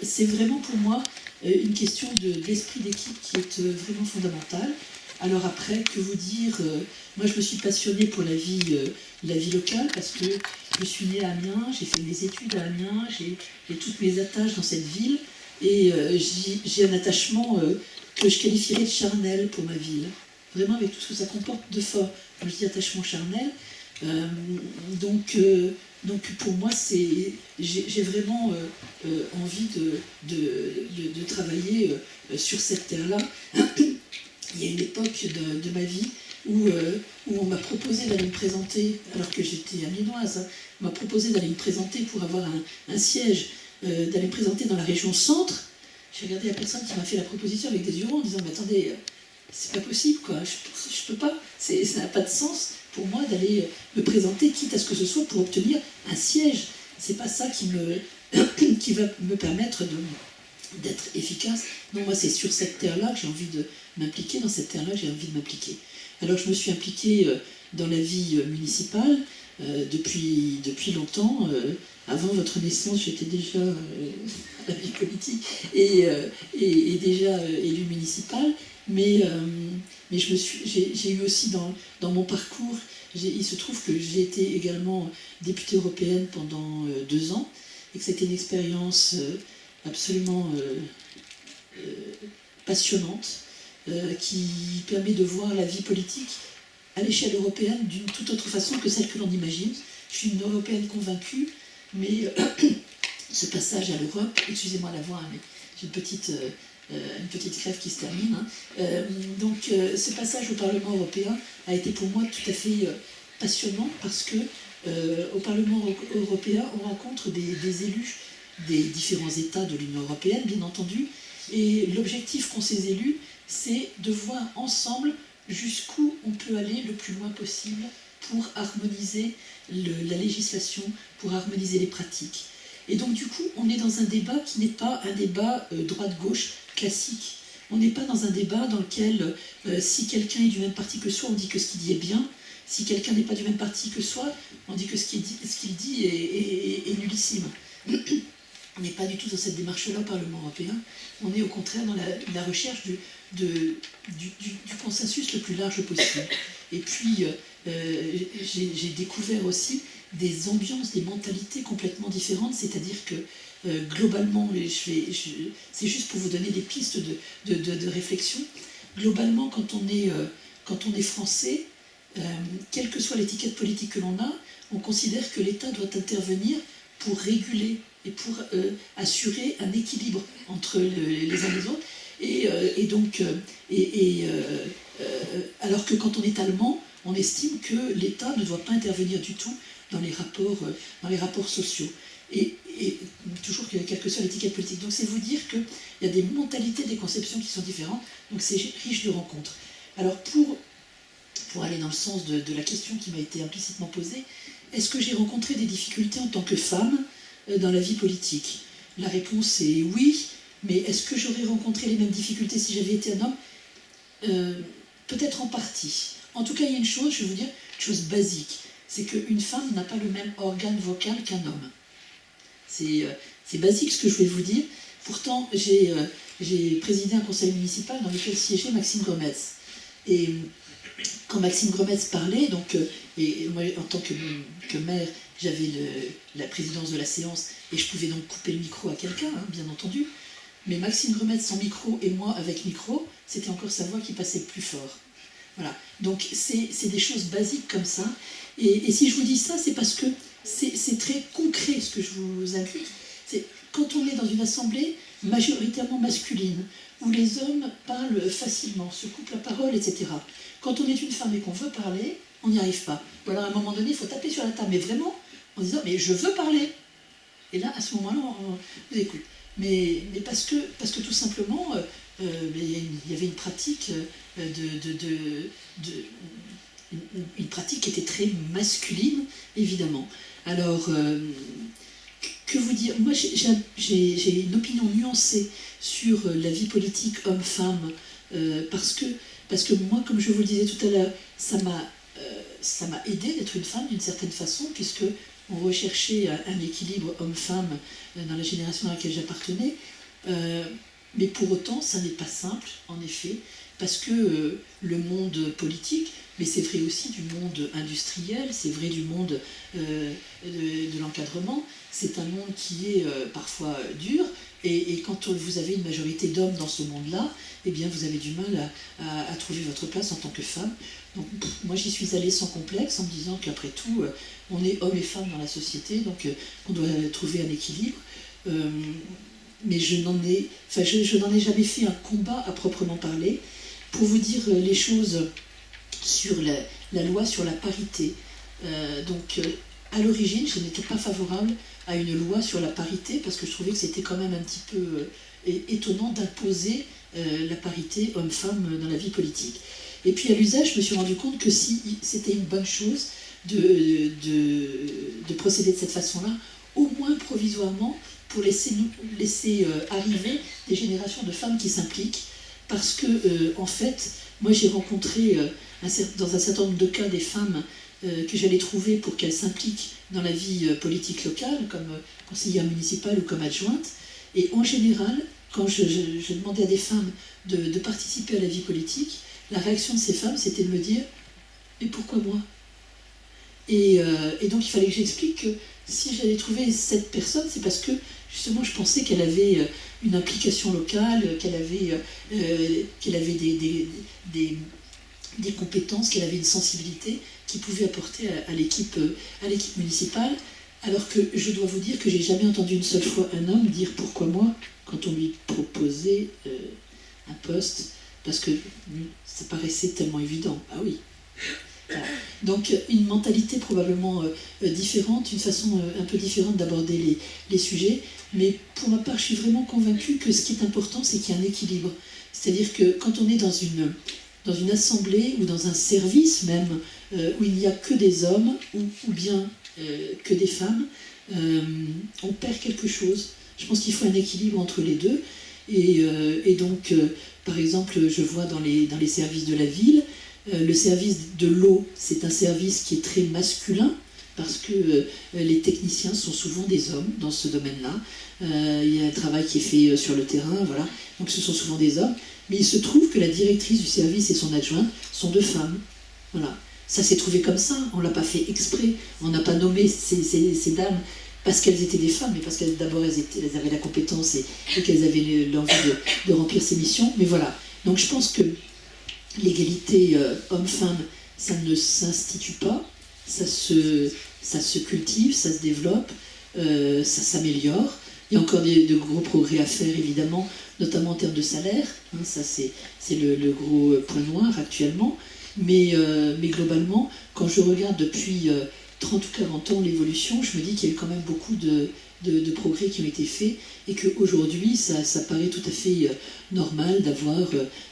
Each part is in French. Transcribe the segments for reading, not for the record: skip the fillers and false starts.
c'est vraiment pour moi une question d'esprit d'équipe qui est vraiment fondamentale. Alors après, que vous dire, moi je me suis passionnée pour la vie locale parce que je suis née à Amiens, j'ai fait mes études à Amiens, j'ai toutes mes attaches dans cette ville et j'ai un attachement que je qualifierais de charnel pour ma ville. Vraiment avec tout ce que ça comporte de fort. Quand je dis attachement charnel, donc pour moi, j'ai vraiment envie de travailler sur cette terre-là. Il y a une époque de ma vie où on m'a proposé d'aller me présenter, alors que j'étais amiénoise, hein, on m'a proposé d'aller me présenter pour avoir un siège, d'aller me présenter dans la région centre. J'ai regardé la personne qui m'a fait la proposition avec des yeux ronds en disant « Mais attendez, c'est pas possible, quoi. Je peux pas, ça n'a pas de sens pour moi d'aller me présenter, quitte à ce que ce soit pour obtenir un siège. C'est pas ça qui va me permettre d'être efficace. Non, moi c'est sur cette terre-là que j'ai envie de m'impliquer, dans cette terre-là j'ai envie de m'impliquer. Alors je me suis impliquée dans la vie municipale depuis longtemps. Avant votre naissance, j'étais déjà à la vie politique et déjà élue municipale. Mais j'ai eu aussi dans mon parcours, il se trouve que j'ai été également députée européenne pendant 2 ans et que c'était une expérience absolument passionnante qui permet de voir la vie politique à l'échelle européenne d'une toute autre façon que celle que l'on imagine. Je suis une européenne convaincue, mais ce passage à l'Europe, excusez-moi la voix, mais j'ai une petite crève qui se termine. Donc ce passage au Parlement européen a été pour moi tout à fait passionnant parce que au Parlement européen, on rencontre des élus des différents États de l'Union européenne, bien entendu, et l'objectif qu'ont ces élus, c'est de voir ensemble jusqu'où on peut aller le plus loin possible pour harmoniser la législation, pour harmoniser les pratiques. Et donc du coup, on est dans un débat qui n'est pas un débat droite-gauche classique. On n'est pas dans un débat dans lequel, si quelqu'un est du même parti que soi, on dit que ce qu'il dit est bien. Si quelqu'un n'est pas du même parti que soi, on dit que ce qu'il dit est nullissime. On n'est pas du tout dans cette démarche-là au Parlement européen. On est au contraire dans la recherche du consensus le plus large possible. Et puis, j'ai découvert aussi des ambiances, des mentalités complètement différentes, c'est-à-dire que globalement, c'est juste pour vous donner des pistes de réflexion, globalement, quand on est français, quelle que soit l'étiquette politique que l'on a, on considère que l'État doit intervenir pour réguler et pour assurer un équilibre entre les uns et les autres. Alors que quand on est allemand, on estime que l'État ne doit pas intervenir du tout dans les rapports sociaux. Et toujours quelle que soit l'étiquette politique. Donc c'est vous dire qu'il y a des mentalités, des conceptions qui sont différentes, donc c'est riche de rencontres. Alors pour aller dans le sens de la question qui m'a été implicitement posée, est-ce que j'ai rencontré des difficultés en tant que femme dans la vie politique? La réponse est oui, mais est-ce que j'aurais rencontré les mêmes difficultés si j'avais été un homme? Peut-être en partie. En tout cas, il y a une chose, je vais vous dire, une chose basique, c'est qu'une femme n'a pas le même organe vocal qu'un homme. C'est basique ce que je vais vous dire. Pourtant, j'ai présidé un conseil municipal dans lequel siégeait Maxime Grometz. Et quand Maxime Grometz parlait, et moi en tant que maire, j'avais la présidence de la séance et je pouvais donc couper le micro à quelqu'un, hein, bien entendu. Mais Maxime Grometz sans micro et moi avec micro, c'était encore sa voix qui passait plus fort. Voilà. Donc c'est des choses basiques comme ça. Et si je vous dis ça, c'est parce que c'est très concret ce que je vous indique. C'est quand on est dans une assemblée majoritairement masculine, où les hommes parlent facilement, se coupent la parole, etc. Quand on est une femme et qu'on veut parler, on n'y arrive pas. Ou alors à un moment donné, il faut taper sur la table, mais vraiment, en disant « mais je veux parler ». Et là, à ce moment-là, on vous écoute. Mais parce que tout simplement, il y avait une pratique une pratique qui était très masculine, évidemment. Alors, que vous dire? Moi, j'ai une opinion nuancée sur la vie politique homme-femme, parce que moi, comme je vous le disais tout à l'heure, ça m'a aidé d'être une femme d'une certaine façon, puisque on recherchait un équilibre homme-femme dans la génération à laquelle j'appartenais. Mais pour autant, ça n'est pas simple, en effet, parce que le monde politique, mais c'est vrai aussi du monde industriel, c'est vrai du monde de l'encadrement, c'est un monde qui est parfois dur, et quand vous avez une majorité d'hommes dans ce monde-là, eh bien vous avez du mal à trouver votre place en tant que femme. Donc moi j'y suis allée sans complexe, en me disant qu'après tout, on est hommes et femmes dans la société, donc on doit trouver un équilibre. Mais je n'en ai jamais fait un combat à proprement parler. Pour vous dire les choses sur la loi sur la parité, à l'origine, je n'étais pas favorable à une loi sur la parité parce que je trouvais que c'était quand même un petit peu étonnant d'imposer la parité homme-femme dans la vie politique. Et puis à l'usage, je me suis rendu compte que si c'était une bonne chose de procéder de cette façon-là, au moins provisoirement, pour laisser arriver des générations de femmes qui s'impliquent, parce que, en fait, moi j'ai rencontré dans un certain nombre de cas des femmes que j'allais trouver pour qu'elles s'impliquent dans la vie politique locale, comme conseillère municipale ou comme adjointe, et en général, quand je demandais à des femmes de participer à la vie politique, la réaction de ces femmes, c'était de me dire « Mais pourquoi moi ?» et donc il fallait que j'explique que si j'allais trouver cette personne, c'est parce que justement je pensais qu'elle avait une implication locale, qu'elle avait des compétences, qu'elle avait une sensibilité qui pouvait apporter à l'équipe municipale, alors que je dois vous dire que j'ai jamais entendu une seule fois un homme dire pourquoi moi quand on lui proposait un poste, parce que ça paraissait tellement évident. Ah oui. Voilà. Donc une mentalité probablement différente, une façon un peu différente d'aborder les sujets, mais pour ma part je suis vraiment convaincue que ce qui est important c'est qu'il y ait un équilibre. C'est-à-dire que quand on est dans une assemblée ou dans un service même où il n'y a que des hommes ou bien que des femmes, on perd quelque chose. Je pense qu'il faut un équilibre entre les deux, et donc par exemple je vois dans les services de la ville, le service de l'eau, c'est un service qui est très masculin, parce que les techniciens sont souvent des hommes dans ce domaine-là. Il y a un travail qui est fait sur le terrain, voilà. Donc ce sont souvent des hommes. Mais il se trouve que la directrice du service et son adjointe sont deux femmes. Voilà. Ça s'est trouvé comme ça, on ne l'a pas fait exprès. On n'a pas nommé ces dames parce qu'elles étaient des femmes, mais parce qu'elles d'abord elles avaient la compétence et qu'elles avaient l'envie de remplir ces missions. Mais voilà. Donc je pense que l'égalité homme-femme, ça ne s'institue pas, ça se cultive, ça se développe, ça s'améliore. Il y a encore de gros progrès à faire, évidemment, notamment en termes de salaire. Hein, ça, c'est le gros point noir actuellement. Mais globalement, quand je regarde depuis 30 ou 40 ans l'évolution, je me dis qu'il y a eu quand même beaucoup de progrès qui ont été faits, et qu'aujourd'hui, ça paraît tout à fait normal d'avoir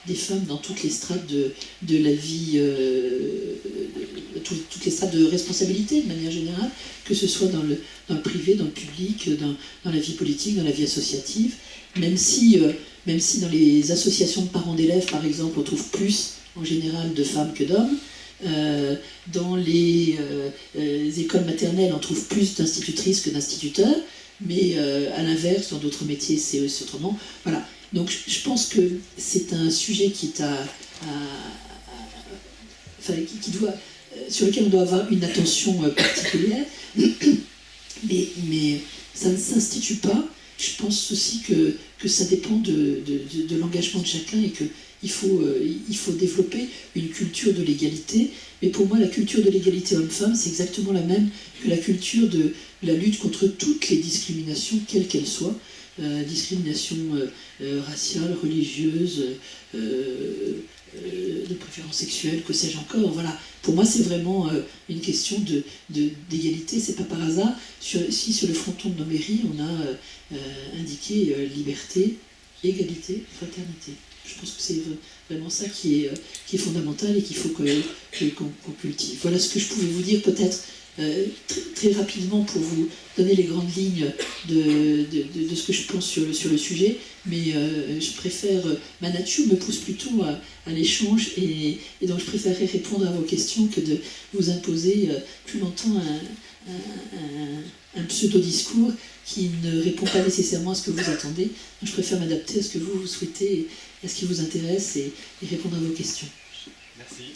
des femmes dans toutes les strates de la vie, toutes les strates de responsabilité de manière générale, que ce soit dans le privé, dans le public, dans la vie politique, dans la vie associative, même si dans les associations de parents d'élèves, par exemple, on trouve plus en général de femmes que d'hommes. Dans les écoles maternelles, on trouve plus d'institutrices que d'instituteurs, mais à l'inverse, dans d'autres métiers, c'est autrement. Voilà. Donc je pense que c'est un sujet qui est sur lequel on doit avoir une attention particulière, mais ça ne s'institue pas. Je pense aussi que ça dépend de l'engagement de chacun, et qu'il faut développer une culture de l'égalité. Mais pour moi, la culture de l'égalité homme-femme, c'est exactement la même que la culture de la lutte contre toutes les discriminations, quelles qu'elles soient, discrimination raciale, religieuse, de préférence sexuelle, que sais-je encore. Voilà. Pour moi, c'est vraiment une question d'égalité. C'est pas par hasard. Si sur le fronton de nos mairies, on a indiqué liberté, égalité, fraternité. Je pense que c'est vraiment ça qui est fondamental et qu'il faut qu'on cultive. Voilà ce que je pouvais vous dire peut-être Très rapidement, pour vous donner les grandes lignes de ce que je pense sur le sujet, mais je préfère, ma nature me pousse plutôt à l'échange, et donc je préférerais répondre à vos questions que de vous imposer plus longtemps un pseudo-discours qui ne répond pas nécessairement à ce que vous attendez. Donc je préfère m'adapter à ce que vous souhaitez, à ce qui vous intéresse, et répondre à vos questions. Merci.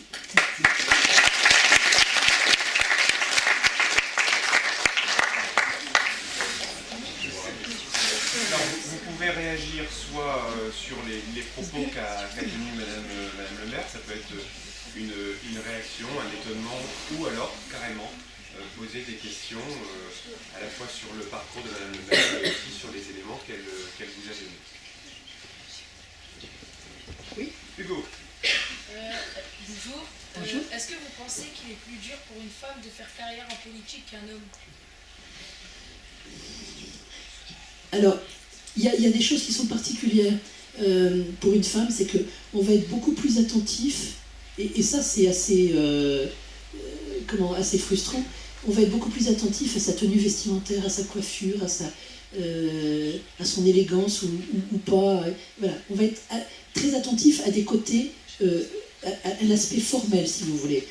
Alors, vous pouvez réagir soit sur les propos qu'a tenus Madame le maire, ça peut être une réaction, un étonnement, ou alors carrément poser des questions à la fois sur le parcours de Madame le maire, mais aussi sur les éléments qu'elle vous a donnés. Oui. Hugo. Bonjour. Bonjour. Est-ce que vous pensez qu'il est plus dur pour une femme de faire carrière en politique qu'un homme? Alors, il y a des choses qui sont particulières pour une femme, c'est qu'on va être beaucoup plus attentif, et ça c'est assez, assez frustrant. On va être beaucoup plus attentif à sa tenue vestimentaire, à sa coiffure, à son élégance ou pas. Voilà. On va être très attentif à des côtés, à l'aspect formel, si vous voulez.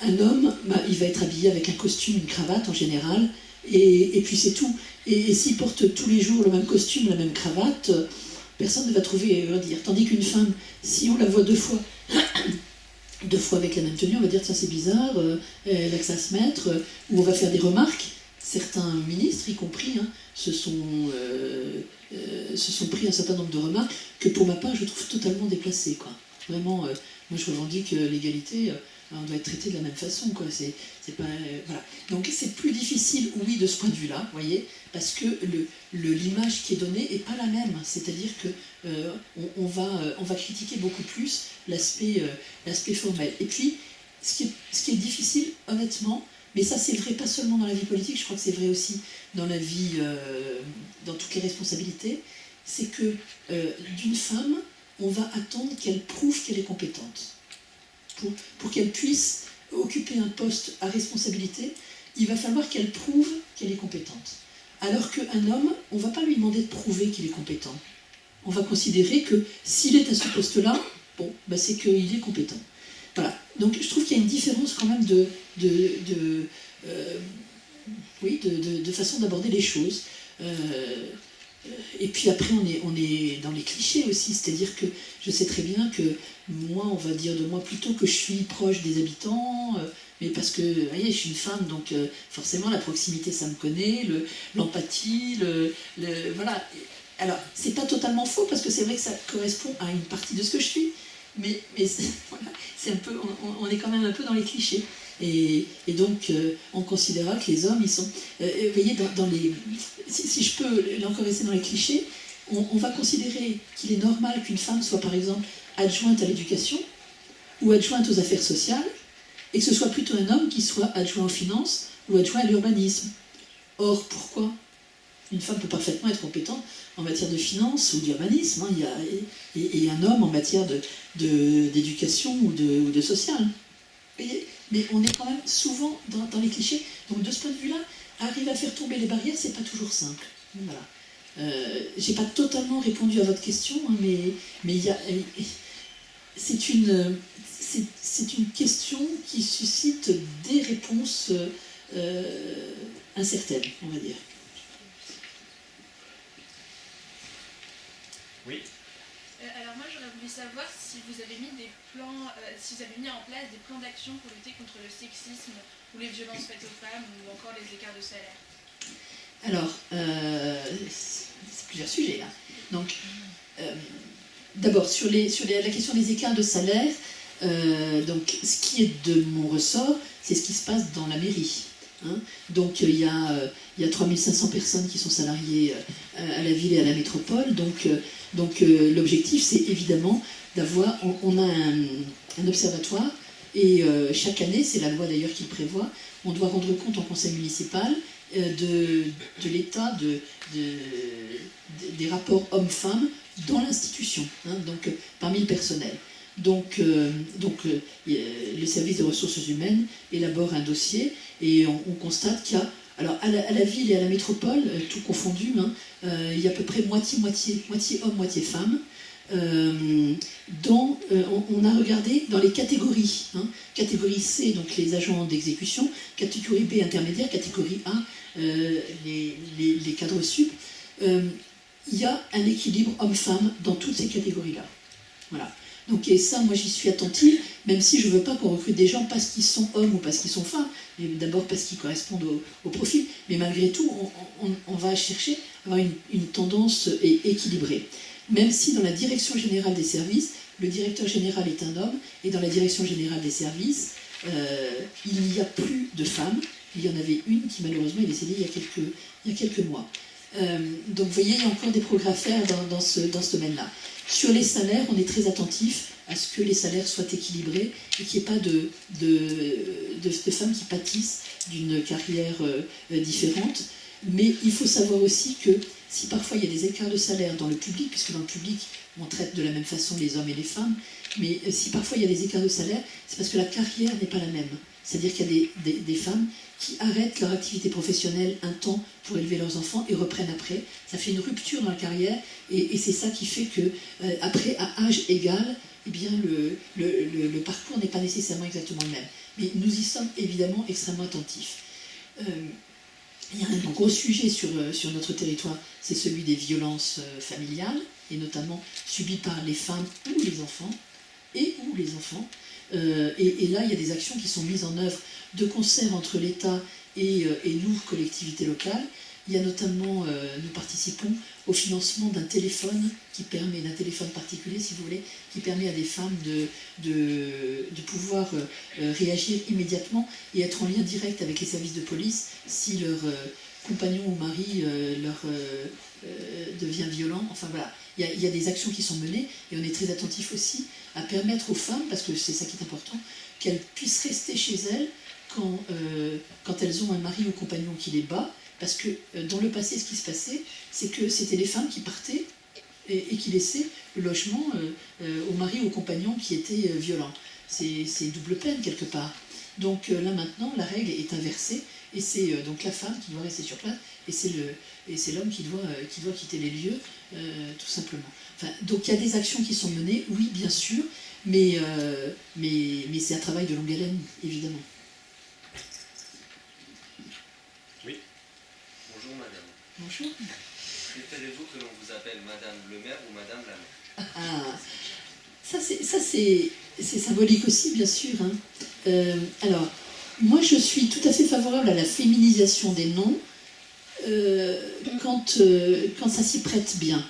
Un homme, il va être habillé avec un costume, une cravate en général, et puis c'est tout. Et s'il porte tous les jours le même costume, la même cravate, personne ne va trouver à dire. Tandis qu'une femme, si on la voit deux fois avec la même tenue, on va dire tiens c'est bizarre, elle a que ça à se mettre, ou on va faire des remarques. Certains ministres, y compris, se sont pris un certain nombre de remarques que pour ma part je trouve totalement déplacées, quoi. Vraiment, moi je revendique l'égalité. On doit être traité de la même façon, quoi. C'est pas, voilà. Donc c'est plus difficile, oui, de ce point de vue-là, vous voyez, parce que l'image qui est donnée n'est pas la même. C'est-à-dire que on va critiquer beaucoup plus l'aspect formel. Et puis, ce qui est difficile, honnêtement, mais ça c'est vrai pas seulement dans la vie politique, je crois que c'est vrai aussi dans la vie, dans toutes les responsabilités, c'est que d'une femme, on va attendre qu'elle prouve qu'elle est compétente. Pour qu'elle puisse occuper un poste à responsabilité, il va falloir qu'elle prouve qu'elle est compétente. Alors qu'un homme, on ne va pas lui demander de prouver qu'il est compétent. On va considérer que s'il est à ce poste-là, bon, c'est qu'il est compétent. Voilà. Donc je trouve qu'il y a une différence quand même de façon d'aborder les choses. Et puis après, on est dans les clichés aussi, c'est-à-dire que je sais très bien que moi, on va dire de moi plutôt que je suis proche des habitants, mais parce que, vous voyez, je suis une femme, donc forcément la proximité, ça me connaît, l'empathie, voilà. Alors, c'est pas totalement faux, parce que c'est vrai que ça correspond à une partie de ce que je suis, mais voilà, c'est un peu, on est quand même un peu dans les clichés. Et donc, on considérera que les hommes, ils sont... vous voyez, si je peux encore rester dans les clichés, on va considérer qu'il est normal qu'une femme soit, par exemple, adjointe à l'éducation ou adjointe aux affaires sociales, et que ce soit plutôt un homme qui soit adjoint aux finances ou adjoint à l'urbanisme. Or, pourquoi? Une femme peut parfaitement être compétente en matière de finances ou d'urbanisme, et un homme en matière d'éducation ou de social. Vous voyez? Mais on est quand même souvent dans les clichés. Donc de ce point de vue-là, arriver à faire tomber les barrières, c'est pas toujours simple. Voilà. J'ai pas totalement répondu à votre question, mais c'est une question qui suscite des réponses incertaines, on va dire. Oui. Alors moi j'aurais voulu savoir si vous avez mis des plans, si vous avez mis en place des plans d'action pour lutter contre le sexisme ou les violences faites aux femmes ou encore les écarts de salaire. Alors, c'est plusieurs sujets là. Donc, d'abord sur la question des écarts de salaire, donc ce qui est de mon ressort, c'est ce qui se passe dans la mairie. Donc il y a 3500 personnes qui sont salariées à la ville et à la métropole, donc l'objectif c'est évidemment d'avoir, on a un observatoire, et chaque année, c'est la loi d'ailleurs qui le prévoit, on doit rendre compte en conseil municipal de l'état des rapports hommes-femmes dans l'institution, donc parmi le personnel. Le service des ressources humaines élabore un dossier et on constate qu'il y a, alors à la ville et à la métropole, tout confondu, hein, il y a à peu près moitié hommes, moitié femmes. On a regardé dans les catégories, hein, catégorie C, donc les agents d'exécution, catégorie B intermédiaire, catégorie A, les cadres sup. Il y a un équilibre homme-femme dans toutes ces catégories-là. Voilà. Donc, et ça, moi, j'y suis attentive, même si je ne veux pas qu'on recrute des gens parce qu'ils sont hommes ou parce qu'ils sont femmes, mais d'abord parce qu'ils correspondent au profil. Mais malgré tout, on va chercher à avoir une tendance équilibrée. Même si dans la direction générale des services, le directeur général est un homme, et dans la direction générale des services, il n'y a plus de femmes. Il y en avait une qui malheureusement est décédée il y a quelques mois. Donc vous voyez, il y a encore des progrès à faire dans ce domaine-là. Sur les salaires, on est très attentif à ce que les salaires soient équilibrés et qu'il n'y ait pas de femmes qui pâtissent d'une carrière différente. Mais il faut savoir aussi que si parfois il y a des écarts de salaire dans le public, puisque dans le public on traite de la même façon les hommes et les femmes, mais si parfois il y a des écarts de salaire, c'est parce que la carrière n'est pas la même. C'est-à-dire qu'il y a des femmes qui arrêtent leur activité professionnelle un temps pour élever leurs enfants et reprennent après. Ça fait une rupture dans la carrière et c'est ça qui fait que après, à âge égal, eh bien, le parcours n'est pas nécessairement exactement le même. Mais nous y sommes évidemment extrêmement attentifs. Il y a un gros sujet sur notre territoire, c'est celui des violences familiales, et notamment subies par les femmes ou les enfants, et là, il y a des actions qui sont mises en œuvre de concert entre l'État et nous, collectivités locales. Il y a notamment, nous participons au financement d'un téléphone d'un téléphone particulier, si vous voulez, qui permet à des femmes de pouvoir réagir immédiatement et être en lien direct avec les services de police si leur compagnon ou mari devient violent. Enfin voilà, il y a des actions qui sont menées et on est très attentif aussi à permettre aux femmes, parce que c'est ça qui est important, qu'elles puissent rester chez elles quand elles ont un mari ou compagnon qui les bat, parce que dans le passé, ce qui se passait, c'est que c'était les femmes qui partaient et qui laissaient le logement au mari ou au compagnon qui était violent. C'est double peine quelque part. Donc là maintenant, la règle est inversée, et c'est donc la femme qui doit rester sur place, et c'est l'homme qui doit quitter les lieux, tout simplement. Enfin, donc il y a des actions qui sont menées, oui, bien sûr, mais c'est un travail de longue haleine, évidemment. Oui. Bonjour madame. Bonjour. Préférez-vous que l'on vous appelle madame le maire ou madame la maire? Ah, ça c'est symbolique aussi, bien sûr. Hein. Alors, moi je suis tout à fait favorable à la féminisation des noms quand ça s'y prête bien.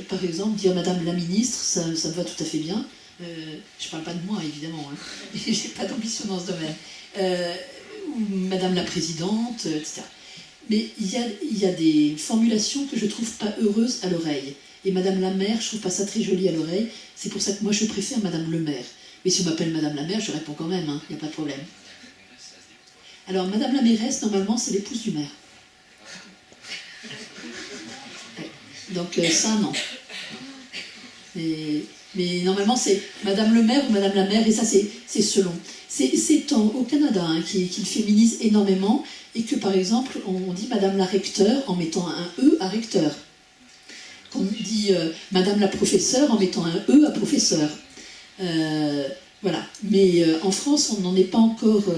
Par exemple, dire madame la ministre, ça me va tout à fait bien. Je ne parle pas de moi, évidemment. Hein. Je n'ai pas d'ambition dans ce domaine. Ou madame la présidente, etc. Mais il y a des formulations que je ne trouve pas heureuses à l'oreille. Et madame la maire, je ne trouve pas ça très joli à l'oreille. C'est pour ça que moi je préfère madame le maire. Mais si on m'appelle madame la maire, je réponds quand même, il n'y a pas de problème. Alors madame la mairesse, normalement, c'est l'épouse du maire. Donc ça, non. Mais normalement, c'est madame le maire ou madame la maire, et ça, c'est selon. C'est au Canada qu'il féminise énormément, et que, par exemple, on dit madame la recteur en mettant un E à recteur. Qu'on dit madame la professeure en mettant un E à professeur. Voilà. Mais en France, on n'en est pas encore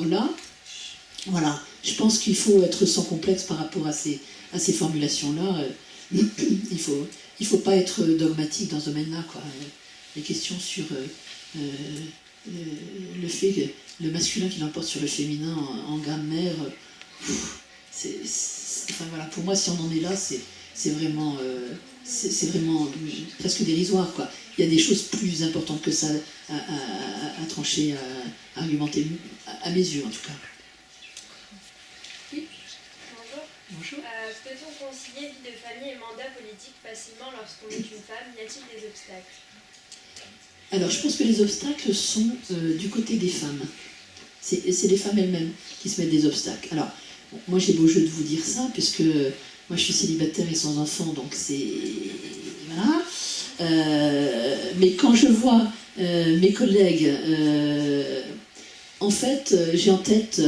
là. Voilà. Je pense qu'il faut être sans complexe par rapport à ces formulations-là. Il faut pas être dogmatique dans ce domaine-là, quoi. Les questions sur le fait que le masculin qui l'emporte sur le féminin en grammaire, enfin voilà, pour moi, si on en est là, c'est vraiment presque dérisoire, quoi. Il y a des choses plus importantes que ça à trancher, à argumenter, à mes yeux en tout cas. Bonjour. Peut-on concilier vie de famille et mandat politique facilement lorsqu'on est une femme? Y a-t-il des obstacles? Alors, je pense que les obstacles sont du côté des femmes. C'est les femmes elles-mêmes qui se mettent des obstacles. Alors, bon, moi j'ai beau jeu de vous dire ça, puisque moi je suis célibataire et sans enfant, donc c'est... Voilà. Mais quand je vois mes collègues, en fait, j'ai en tête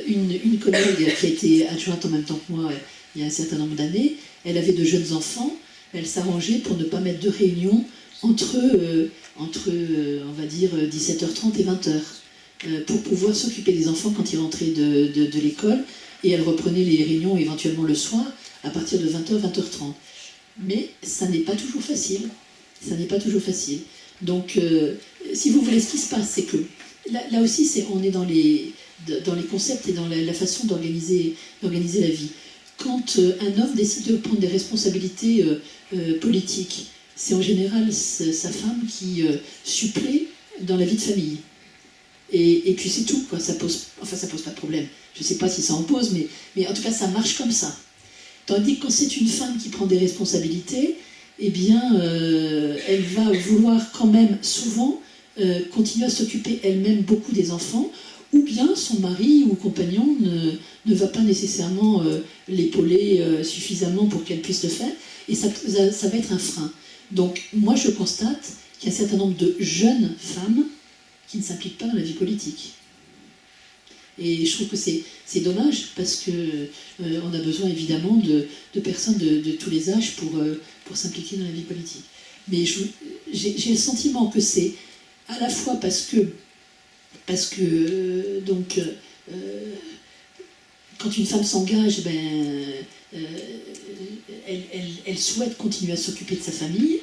une collègue qui a été adjointe en même temps que moi il y a un certain nombre d'années. Elle avait de jeunes enfants, elle s'arrangeait pour ne pas mettre de réunion entre on va dire, 17h30 et 20h, pour pouvoir s'occuper des enfants quand ils rentraient de l'école, et elle reprenait les réunions éventuellement le soir, à partir de 20h, 20h30. Mais ça n'est pas toujours facile. Ça n'est pas toujours facile. Donc, si vous voulez, ce qui se passe, c'est que, là aussi, on est dans les concepts et dans la façon d'organiser la vie. Quand un homme décide de prendre des responsabilités politiques, c'est en général sa femme qui supplée dans la vie de famille. Et puis c'est tout, quoi. Ça pose pas de problème. Je ne sais pas si ça en pose, mais en tout cas, ça marche comme ça. Tandis que quand c'est une femme qui prend des responsabilités, eh bien, elle va vouloir quand même souvent continuer à s'occuper elle-même beaucoup des enfants, ou bien son mari ou compagnon ne va pas nécessairement l'épauler suffisamment pour qu'elle puisse le faire, et ça va être un frein. Donc moi je constate qu'il y a un certain nombre de jeunes femmes qui ne s'impliquent pas dans la vie politique. Et je trouve que c'est dommage, parce que on a besoin évidemment de personnes de tous les âges pour s'impliquer dans la vie politique. Mais j'ai le sentiment que c'est à la fois parce que donc, quand une femme s'engage, elle souhaite continuer à s'occuper de sa famille,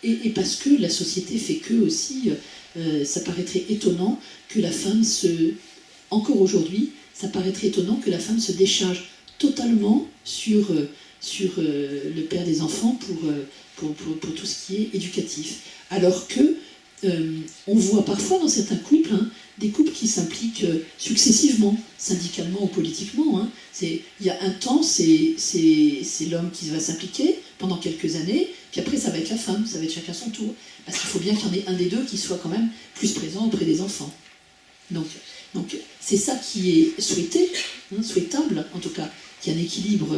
et parce que la société fait que aussi, ça paraîtrait étonnant que la femme encore aujourd'hui, ça paraîtrait étonnant que la femme se décharge totalement sur le père des enfants pour tout ce qui est éducatif. Alors que on voit parfois dans certains couples, des couples qui s'impliquent successivement, syndicalement ou politiquement. Il y a un temps, c'est l'homme qui va s'impliquer pendant quelques années, puis après ça va être la femme, ça va être chacun son tour. Parce qu'il faut bien qu'il y en ait un des deux qui soit quand même plus présent auprès des enfants. Donc c'est ça qui est souhaitable en tout cas, qu'il y ait un équilibre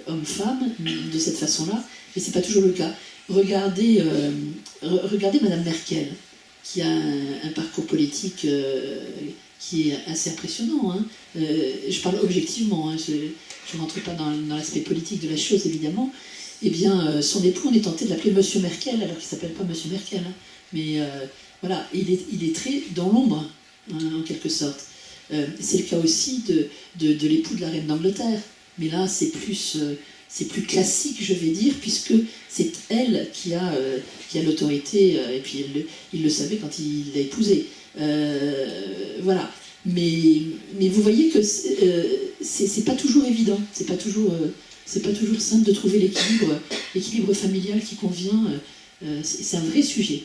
homme-femme de cette façon-là, mais c'est pas toujours le cas. Regardez Madame Merkel, qui a un parcours politique qui est assez impressionnant. Je parle objectivement, je ne rentre pas dans l'aspect politique de la chose, évidemment. Eh bien, son époux, on est tenté de l'appeler Monsieur Merkel, alors qu'il ne s'appelle pas Monsieur Merkel. Mais voilà, il est très dans l'ombre, en quelque sorte. C'est le cas aussi de l'époux de la reine d'Angleterre. Mais là, c'est plus classique, je vais dire, puisque c'est elle qui a l'autorité, et puis il le savait quand il l'a épousée. Voilà. Mais vous voyez que c'est pas toujours évident, c'est pas toujours simple de trouver l'équilibre familial qui convient. C'est un vrai sujet.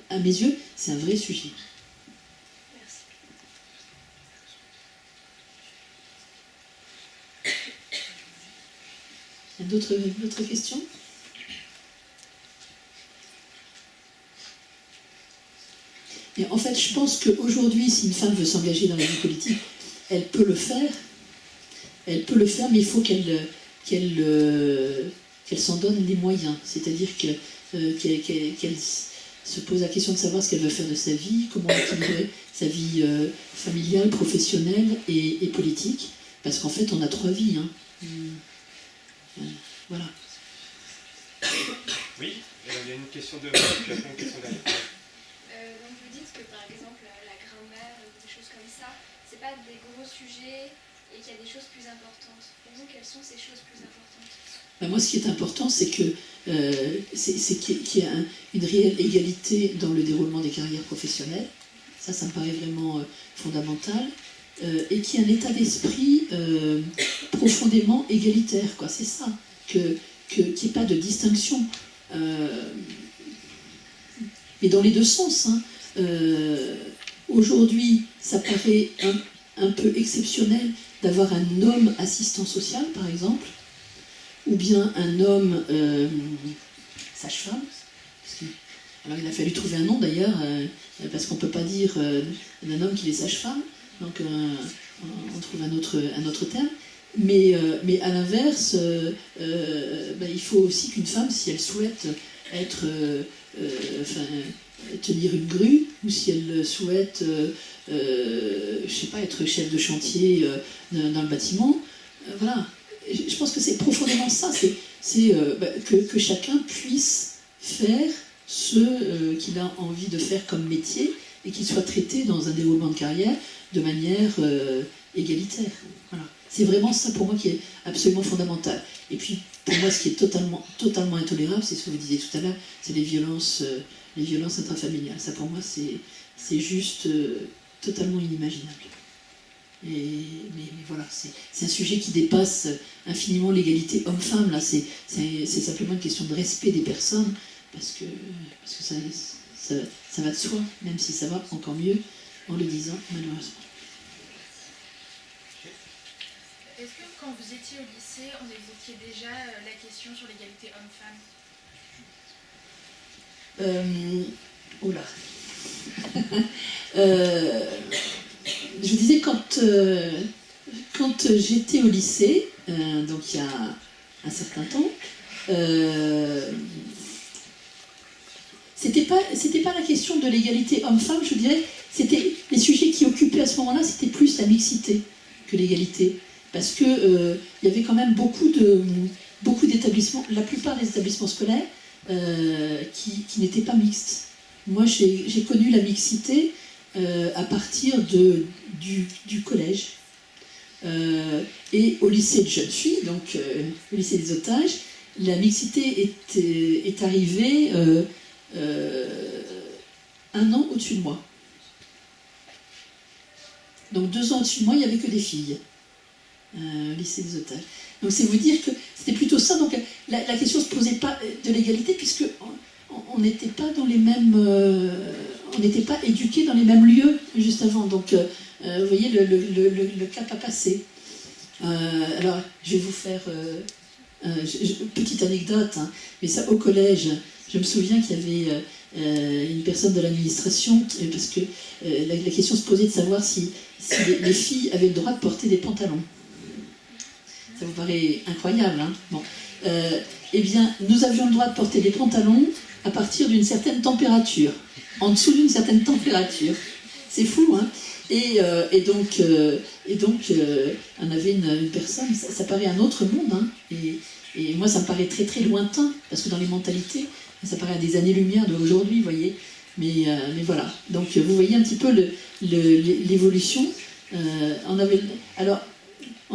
À mes yeux, c'est un vrai sujet. Il y a d'autres questions ? Et en fait, je pense qu'aujourd'hui, si une femme veut s'engager dans la vie politique, elle peut le faire. Elle peut le faire, mais il faut qu'elle s'en donne les moyens. C'est-à-dire qu'elle se pose la question de savoir ce qu'elle veut faire de sa vie, comment équilibrer sa vie familiale, professionnelle et politique. Parce qu'en fait, on a 3 vies. Voilà. Oui, il y a une question de... puis après une question derrière. Donc vous dites que par exemple la grammaire ou des choses comme ça, c'est pas des gros sujets et qu'il y a des choses plus importantes. Pour vous, quelles sont ces choses plus importantes ? Moi, ce qui est important, c'est qu'il y ait une réelle égalité dans le déroulement des carrières professionnelles. Ça me paraît vraiment fondamental. Et qu'il y ait un état d'esprit profondément égalitaire, quoi. C'est ça, qu'il n'y ait pas de distinction. Mais dans les deux sens. Aujourd'hui, ça paraît un peu exceptionnel d'avoir un homme assistant social, par exemple, ou bien un homme sage-femme. Alors il a fallu trouver un nom d'ailleurs, parce qu'on ne peut pas dire d'un homme qu'il est sage-femme, donc on trouve un autre terme. Mais à l'inverse, il faut aussi qu'une femme, si elle souhaite être, tenir une grue, ou si elle souhaite, je sais pas, être chef de chantier dans le bâtiment. Voilà. Je pense que c'est profondément ça, que chacun puisse faire ce qu'il a envie de faire comme métier et qu'il soit traité dans un déroulement de carrière de manière égalitaire. Voilà. C'est vraiment ça pour moi qui est absolument fondamental. Et puis pour moi ce qui est totalement intolérable, c'est ce que vous disiez tout à l'heure, c'est les violences intrafamiliales. Ça pour moi c'est juste totalement inimaginable. Mais voilà, c'est un sujet qui dépasse infiniment l'égalité homme-femme. Là, c'est simplement une question de respect des personnes, parce que ça va de soi, même si ça va encore mieux en le disant, malheureusement. Est-ce que quand vous étiez au lycée, on évoquait déjà la question sur l'égalité homme-femme? Oh là. Je disais, quand j'étais au lycée, donc il y a un certain temps, c'était pas la question de l'égalité homme-femme, je dirais, c'était les sujets qui occupaient à ce moment-là, c'était plus la mixité que l'égalité. Parce que il y avait quand même beaucoup d'établissements, la plupart des établissements scolaires, qui n'étaient pas mixtes. Moi, j'ai connu la mixité à partir du collège. Et au lycée de jeunes filles, donc au lycée des Otages, la mixité est arrivée 1 an au-dessus de moi. Donc 2 ans au-dessus de moi, il n'y avait que des filles. Lycée des Otages. Donc c'est vous dire que c'était plutôt ça. Donc la question ne se posait pas de l'égalité, puisque on n'était pas dans les mêmes, on n'était pas éduqués dans les mêmes lieux juste avant. Donc vous voyez, le cap a passé. Alors je vais vous faire petite anecdote, hein, mais ça au collège, je me souviens qu'il y avait une personne de l'administration, parce que la question se posait de savoir si les filles avaient le droit de porter des pantalons. Ça vous paraît incroyable, hein? Bon. Eh bien, nous avions le droit de porter des pantalons à partir d'une certaine température, en dessous d'une certaine température. C'est fou, hein? Et donc, on avait une personne, ça paraît un autre monde, hein? Et moi, ça me paraît très très lointain, parce que dans les mentalités, ça paraît à des années-lumière d'aujourd'hui, vous voyez. Mais voilà. Donc, vous voyez un petit peu l'évolution. On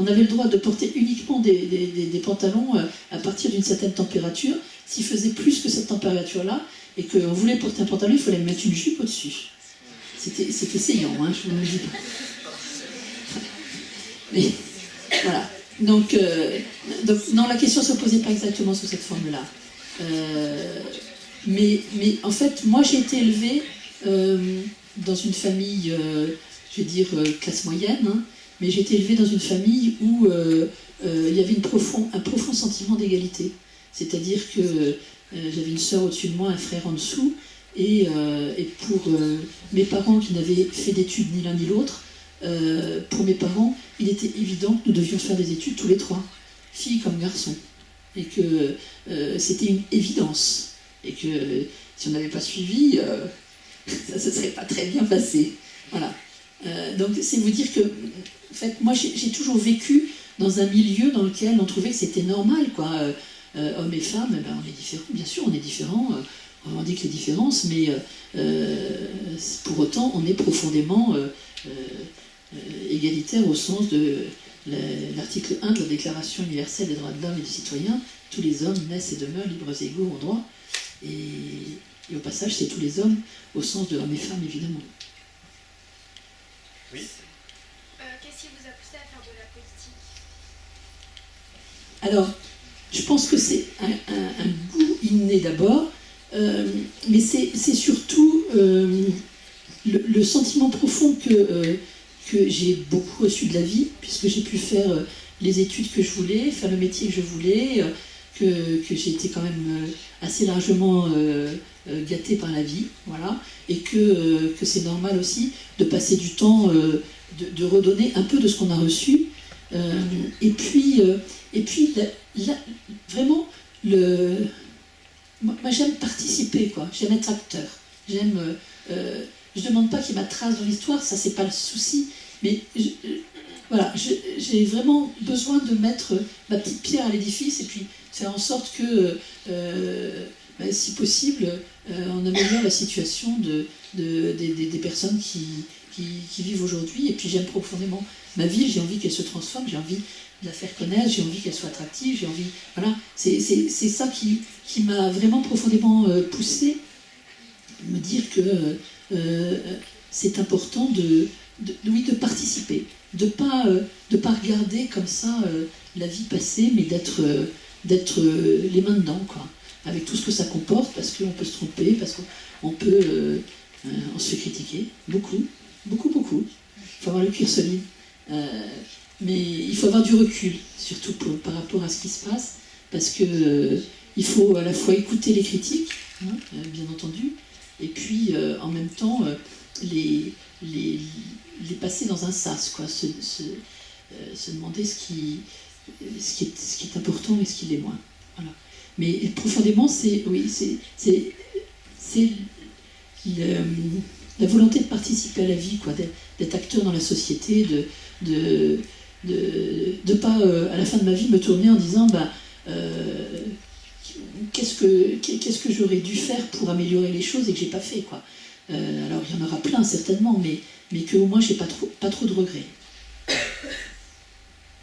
avait le droit de porter uniquement des pantalons à partir d'une certaine température. S'il faisait plus que cette température-là, et qu'on voulait porter un pantalon, il fallait mettre une jupe au-dessus. C'était saillant, hein, je vous le dis pas. Mais voilà. Donc non, la question ne se posait pas exactement sous cette forme-là. Mais en fait, moi j'ai été élevée dans une famille, je vais dire classe moyenne, hein, mais j'ai été élevée dans une famille où il y avait un profond sentiment d'égalité. C'est-à-dire que j'avais une sœur au-dessus de moi, un frère en dessous, et pour mes parents qui n'avaient fait d'études ni l'un ni l'autre, pour mes parents, il était évident que nous devions faire des études tous les 3, filles comme garçons. Et que c'était une évidence. Et que si on n'avait pas suivi, ça ne se serait pas très bien passé. Voilà. Donc c'est vous dire que, en fait, moi j'ai toujours vécu dans un milieu dans lequel on trouvait que c'était normal, quoi. Hommes et femmes, ben, on est différents, bien sûr on est différents, on revendique les différences, mais pour autant on est profondément égalitaire au sens de l'article 1 de la Déclaration universelle des droits de l'homme et du citoyen. Tous les hommes naissent et demeurent libres et égaux en droit, et au passage c'est tous les hommes au sens de hommes et femmes, évidemment. Oui. Qu'est-ce qui vous a poussé à faire de la politique? Alors, je pense que c'est un goût inné d'abord, mais c'est surtout le sentiment profond que j'ai beaucoup reçu de la vie, puisque j'ai pu faire les études que je voulais, faire le métier que je voulais, que j'ai été quand même assez largement gâtée par la vie, voilà, et que c'est normal aussi de passer du temps, de redonner un peu de ce qu'on a reçu, et puis là, vraiment moi, j'aime participer, quoi. J'aime être acteur. J'aime... je ne demande pas qu'il y ait ma trace dans l'histoire, ça, c'est pas le souci. Mais voilà, j'ai vraiment besoin de mettre ma petite pierre à l'édifice et puis faire en sorte que, si possible, on améliore la situation des personnes qui vivent aujourd'hui. Et puis j'aime profondément ma ville, j'ai envie qu'elle se transforme, j'ai envie de la faire connaître, j'ai envie qu'elle soit attractive, j'ai envie... Voilà, c'est ça qui m'a vraiment profondément poussée, me dire que c'est important de participer, de pas regarder comme ça la vie passée, mais d'être les mains dedans, quoi, avec tout ce que ça comporte, parce qu'on peut se tromper, parce qu'on peut on se fait critiquer, beaucoup. Il faut avoir le cuir solide. Mais il faut avoir du recul, surtout par rapport à ce qui se passe, parce que il faut à la fois écouter les critiques, hein, bien entendu, et puis en même temps les passer dans un sas, quoi, se demander ce qui est important et ce qui l'est moins. Voilà. Mais profondément, c'est la volonté de participer à la vie, quoi, d'être acteur dans la société, de pas à la fin de ma vie me tourner en disant qu'est-ce que j'aurais dû faire pour améliorer les choses et que j'ai pas fait, quoi. Alors il y en aura plein certainement, mais qu'au moins j'ai pas trop de regrets.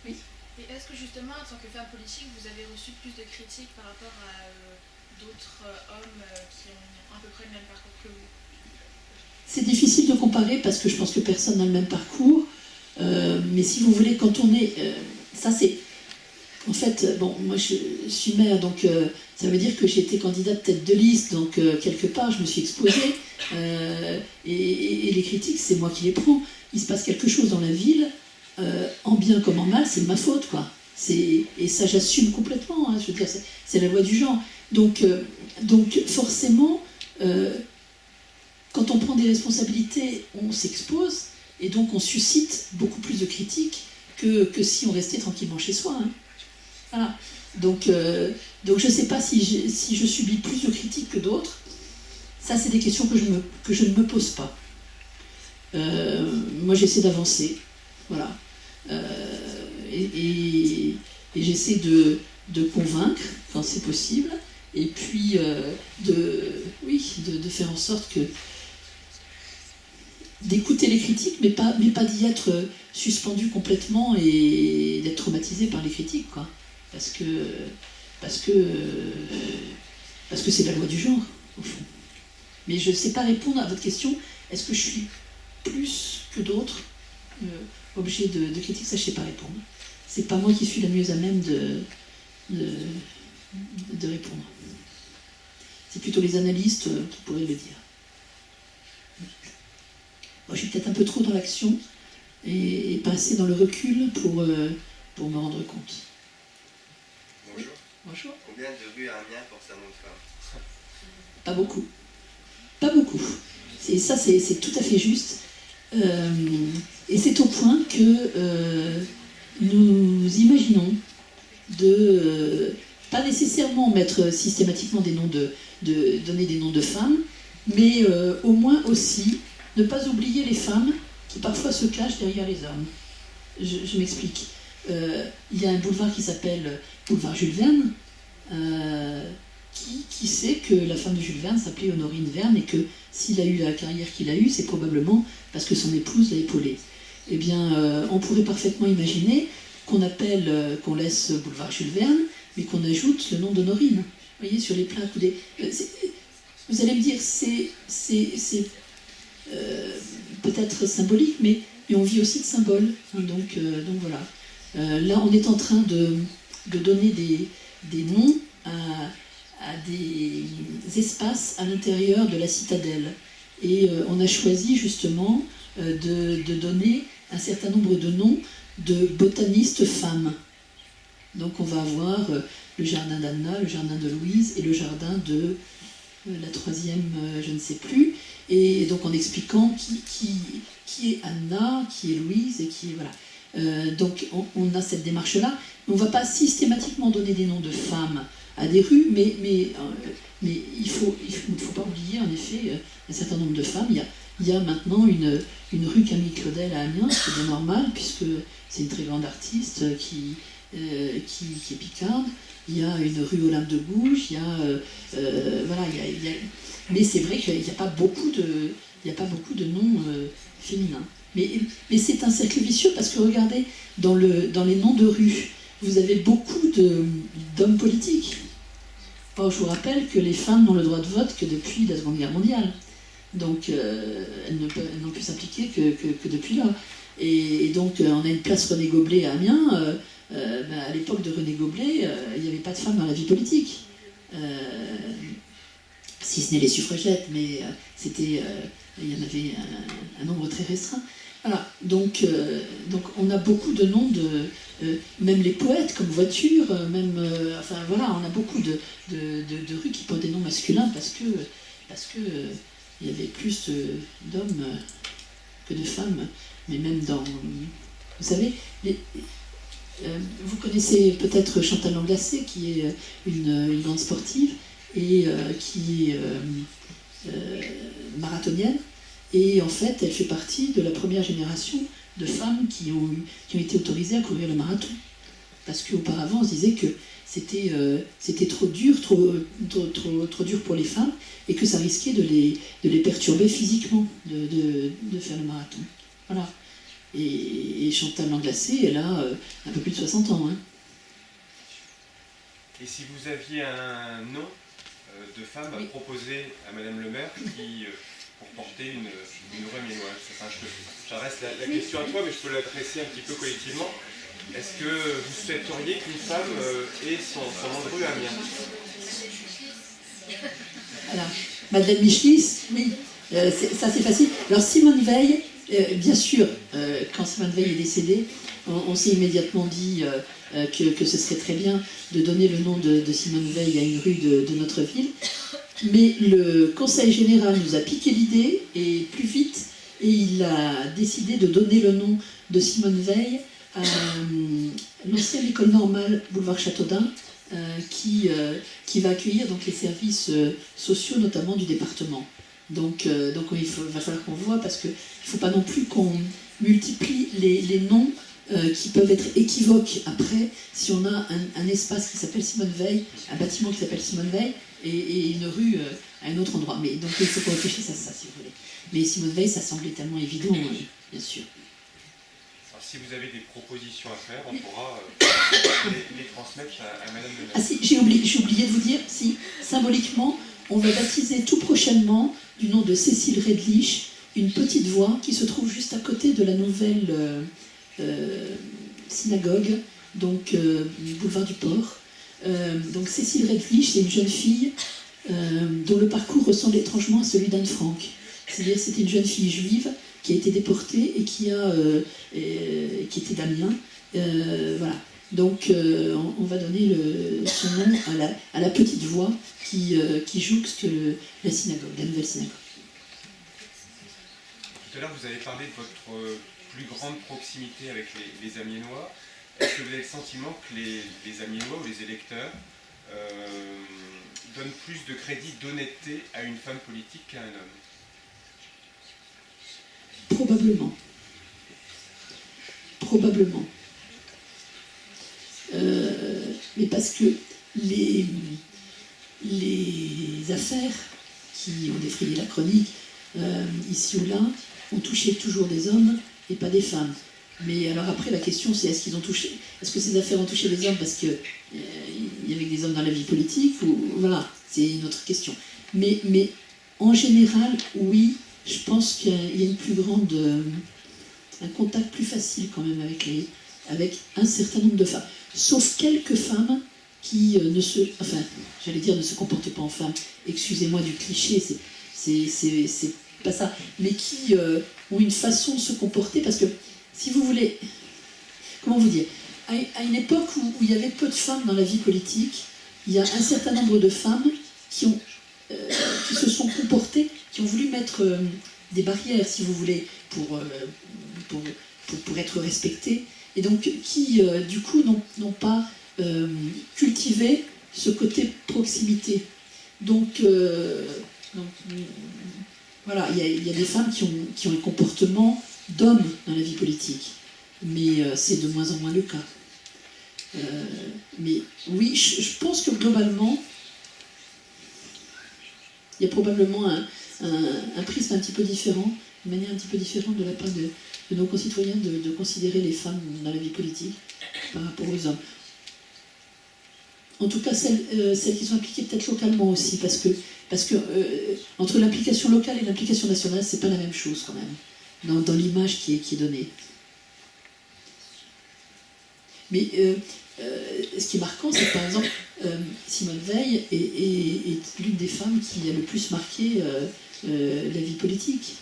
Oui. Et est-ce que justement en tant que femme politique vous avez reçu plus de critiques par rapport à d'autres hommes qui ont à peu près le même parcours que vous? C'est difficile de comparer parce que je pense que personne n'a le même parcours. Mais si vous voulez, quand on est... ça c'est... En fait, bon, moi je suis maire, donc ça veut dire que j'ai été candidate tête de liste, donc quelque part je me suis exposée. Et les critiques, c'est moi qui les prends. Il se passe quelque chose dans la ville, en bien comme en mal, c'est de ma faute, quoi. Et ça j'assume complètement, hein, je veux dire, c'est la loi du genre. Donc forcément... quand on prend des responsabilités, on s'expose, et donc on suscite beaucoup plus de critiques que si on restait tranquillement chez soi. Hein. Voilà. Donc je ne sais pas si je subis plus de critiques que d'autres. Ça, c'est des questions que je ne me pose pas. Moi, j'essaie d'avancer. Voilà. Et j'essaie de convaincre quand c'est possible, et puis de faire en sorte que d'écouter les critiques, mais pas d'y être suspendu complètement et d'être traumatisé par les critiques, quoi. Parce que c'est la loi du genre, au fond. Mais je ne sais pas répondre à votre question. Est-ce que je suis plus que d'autres objet de critique? Ça, je ne sais pas répondre. C'est pas moi qui suis la mieux à même de répondre. C'est plutôt les analystes qui pourraient le dire. Moi, je suis peut-être un peu trop dans l'action et pas assez dans le recul pour me rendre compte. Bonjour. Bonjour. Combien de rues à Amiens portent un nom de femme? Pas beaucoup. Pas beaucoup. C'est tout à fait juste. Et c'est au point que nous imaginons de pas nécessairement mettre systématiquement des noms donner des noms de femmes, mais au moins aussi ne pas oublier les femmes qui parfois se cachent derrière les hommes. Je m'explique. Il y a un boulevard qui s'appelle boulevard Jules Verne. Qui sait que la femme de Jules Verne s'appelait Honorine Verne et que s'il a eu la carrière qu'il a eue, c'est probablement parce que son épouse l'a épaulé. Eh bien, on pourrait parfaitement imaginer qu'on laisse boulevard Jules Verne, mais qu'on ajoute le nom d'Honorine. Vous voyez, sur les plats coudés. Vous allez me dire, c'est peut-être symbolique, mais on vit aussi de symboles. Hein, donc voilà. Là, on est en train de donner des noms à des espaces à l'intérieur de la citadelle. Et on a choisi justement de donner un certain nombre de noms de botanistes femmes. Donc on va avoir le jardin d'Anna, le jardin de Louise et le jardin de la troisième, je ne sais plus. Et donc en expliquant qui est Anna, qui est Louise et qui est... Voilà. Donc on a cette démarche-là. On ne va pas systématiquement donner des noms de femmes à des rues, mais il ne faut pas oublier, en effet, un certain nombre de femmes. Il y a maintenant une rue Camille Claudel à Amiens, c'est bien normal, puisque c'est une très grande artiste qui est picarde. Il y a une rue Olympe de Gouges, voilà, mais c'est vrai qu'il n'y a pas beaucoup de noms féminins. Mais c'est un cercle vicieux, parce que regardez, dans les noms de rue, vous avez beaucoup d'hommes politiques. Or, je vous rappelle que les femmes n'ont le droit de vote que depuis la Seconde Guerre mondiale. Donc, elles n'ont pu s'impliquer que depuis là. Et donc, on a une place René Goblet à Amiens. À l'époque de René Goblet, il n'y avait pas de femmes dans la vie politique. Si ce n'est les suffragettes, mais il y en avait un nombre très restreint. Voilà, donc on a beaucoup de noms même les poètes comme Voiture, enfin voilà, on a beaucoup de rues qui portent des noms masculins parce que il y avait plus d'hommes que de femmes, mais même dans... Vous savez, vous connaissez peut-être Chantal Langlacé, qui est une grande sportive et qui est marathonienne. Et en fait, elle fait partie de la première génération de femmes qui ont été autorisées à courir le marathon. Parce qu'auparavant, on se disait que c'était trop dur pour les femmes et que ça risquait de les perturber physiquement de faire le marathon. Voilà. Et Chantal Langlacé, elle a un peu plus de 60 ans. Hein. Et si vous aviez un nom de femme à proposer à Madame le maire pour porter une rue amiénoise, enfin, j'adresse la question à toi, mais je peux l'adresser un petit peu collectivement. Est-ce que vous souhaiteriez qu'une femme ait son nom de rue à Amiens? Alors, Madeleine Michelis, oui, ça c'est facile. Alors Simone Veil, bien sûr, quand Simone Veil est décédée, on s'est immédiatement dit que ce serait très bien de donner le nom de Simone Veil à une rue de notre ville. Mais le Conseil général nous a piqué l'idée, et plus vite, et il a décidé de donner le nom de Simone Veil à l'ancienne école normale boulevard Châteaudun, qui va accueillir donc les services sociaux, notamment du département. Donc va falloir qu'on voit, parce qu'il ne faut pas non plus qu'on multiplie les noms qui peuvent être équivoques après, si on a un espace qui s'appelle Simone Veil, un bâtiment qui s'appelle Simone Veil, et une rue à un autre endroit. Mais donc il faut qu'on réfléchisse à ça, si vous voulez. Mais Simone Veil, ça semblait tellement évident, bien sûr. Alors, si vous avez des propositions à faire, on pourra les transmettre à Madame le maire. Ah si, j'ai oublié de vous dire, si, symboliquement, on va baptiser tout prochainement, du nom de Cécile Redlich, une petite voie qui se trouve juste à côté de la nouvelle synagogue, donc boulevard du Port. Donc Cécile Redlich, c'est une jeune fille dont le parcours ressemble étrangement à celui d'Anne Frank. C'est-à-dire que c'était une jeune fille juive qui a été déportée et qui était d'Amiens. Voilà. Donc on va donner son nom à la petite voie qui jouxte la synagogue, la nouvelle synagogue. Tout à l'heure, vous avez parlé de votre plus grande proximité avec les Amiénois. Est-ce que vous avez le sentiment que les Amiénois ou les électeurs donnent plus de crédit, d'honnêteté à une femme politique qu'à un homme? Probablement. Probablement. Mais parce que les affaires qui ont défrayé la chronique, ici ou là, ont touché toujours des hommes et pas des femmes. Mais alors après, la question c'est est-ce que ces affaires ont touché les hommes parce qu'il y avait des hommes dans la vie politique, ou voilà, c'est une autre question. Mais en général, oui, je pense qu'il y a une plus grande, un contact plus facile quand même avec un certain nombre de femmes. Sauf quelques femmes qui ne se comportent pas en femmes. Excusez-moi du cliché, c'est pas ça. Mais qui ont une façon de se comporter, parce que, si vous voulez, comment vous dire, à une époque où il y avait peu de femmes dans la vie politique, il y a un certain nombre de femmes qui se sont comportées, qui ont voulu mettre des barrières, si vous voulez, pour être respectées, et donc qui, du coup, n'ont pas cultivé ce côté proximité. Donc, voilà, il y a des femmes qui ont un comportement d'hommes dans la vie politique, mais c'est de moins en moins le cas. Mais oui, je pense que globalement, il y a probablement un prisme un petit peu différent, une manière un petit peu différente de la part de nos concitoyens de considérer les femmes dans la vie politique par rapport aux hommes. En tout cas, celles qui sont impliquées peut-être localement aussi, parce que entre l'implication locale et l'implication nationale, c'est pas la même chose quand même, dans l'image qui est donnée. Mais ce qui est marquant, c'est que par exemple, Simone Veil est l'une des femmes qui a le plus marqué la vie politique.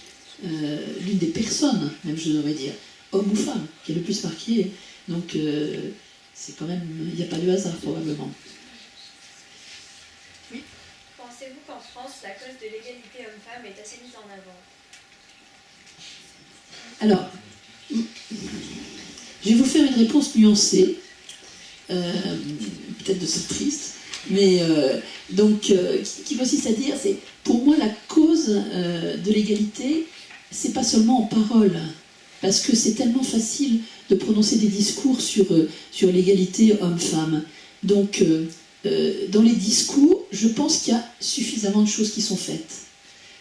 L'une des personnes, même je devrais dire, homme ou femme, qui a le plus marqué. Donc c'est quand même, il n'y a pas de hasard probablement. Oui. Pensez-vous qu'en France, la cause de l'égalité homme-femme est assez mise en avant? Alors, je vais vous faire une réponse nuancée, peut-être de surprise, mais qui consiste à dire, c'est pour moi la cause de l'égalité, c'est pas seulement en parole, parce que c'est tellement facile de prononcer des discours sur l'égalité homme-femme. Donc, dans les discours, je pense qu'il y a suffisamment de choses qui sont faites.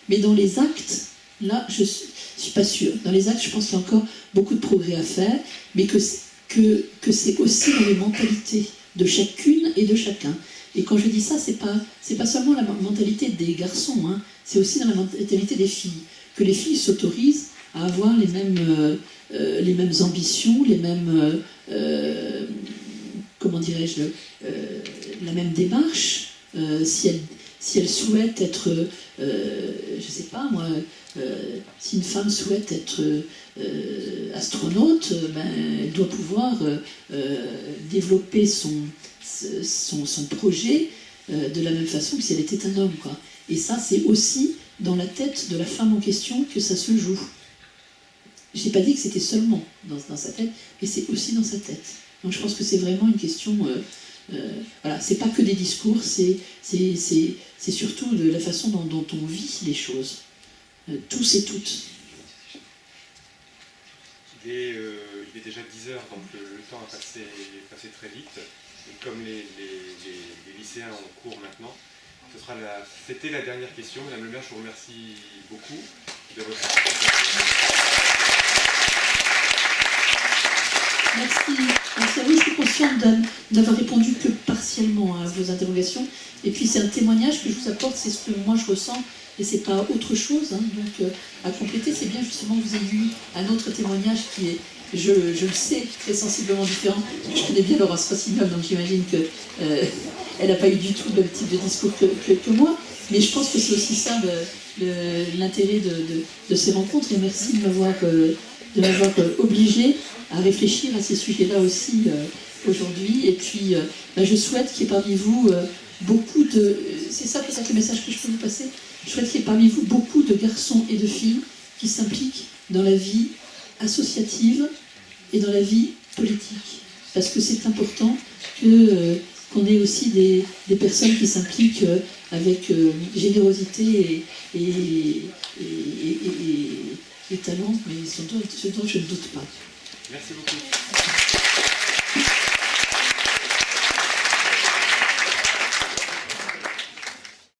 Mais dans les actes, là, je ne suis pas sûre. Dans les actes, je pense qu'il y a encore beaucoup de progrès à faire, mais que c'est aussi dans les mentalités de chacune et de chacun. Et quand je dis ça, c'est pas seulement la mentalité des garçons, hein, c'est aussi dans la mentalité des filles. Que les filles s'autorisent à avoir les mêmes ambitions, les mêmes, comment dirais-je, la même démarche, si elles souhaitent être, je sais pas moi, si une femme souhaite être astronaute, elle doit pouvoir développer son projet de la même façon que si elle était un homme, quoi. Et ça, c'est aussi dans la tête de la femme en question que ça se joue. Je n'ai pas dit que c'était seulement dans sa tête, mais c'est aussi dans sa tête. Donc je pense que c'est vraiment une question... voilà, c'est pas que des discours, c'est surtout de la façon dont on vit les choses. Tous et toutes. Il est déjà 10 heures, donc le temps a passé très vite. Et comme les lycéens ont cours maintenant, c'était la dernière question. Madame le maire, je vous remercie beaucoup de votre participation. Merci à vous. Je suis consciente d'avoir répondu que partiellement à vos interrogations. Et puis c'est un témoignage que je vous apporte, c'est ce que moi je ressens, et c'est pas autre chose. Hein. Donc à compléter, c'est bien justement que vous ayez eu un autre témoignage qui est, je le sais, très sensiblement différent. Je connais bien Laurence Rossignol, donc j'imagine qu'elle n'a pas eu du tout le même type de discours que moi. Mais je pense que c'est aussi ça l'intérêt de ces rencontres. Et merci de m'avoir obligé à réfléchir à ces sujets-là aussi aujourd'hui. Et puis, je souhaite qu'il y ait parmi vous beaucoup de... C'est ça peut-être le message que je peux vous passer. Je souhaite qu'il y ait parmi vous beaucoup de garçons et de filles qui s'impliquent dans la vie associative et dans la vie politique. Parce que c'est important qu'on ait aussi des personnes qui s'impliquent avec générosité et talent, mais ce dont je ne doute pas. Merci beaucoup.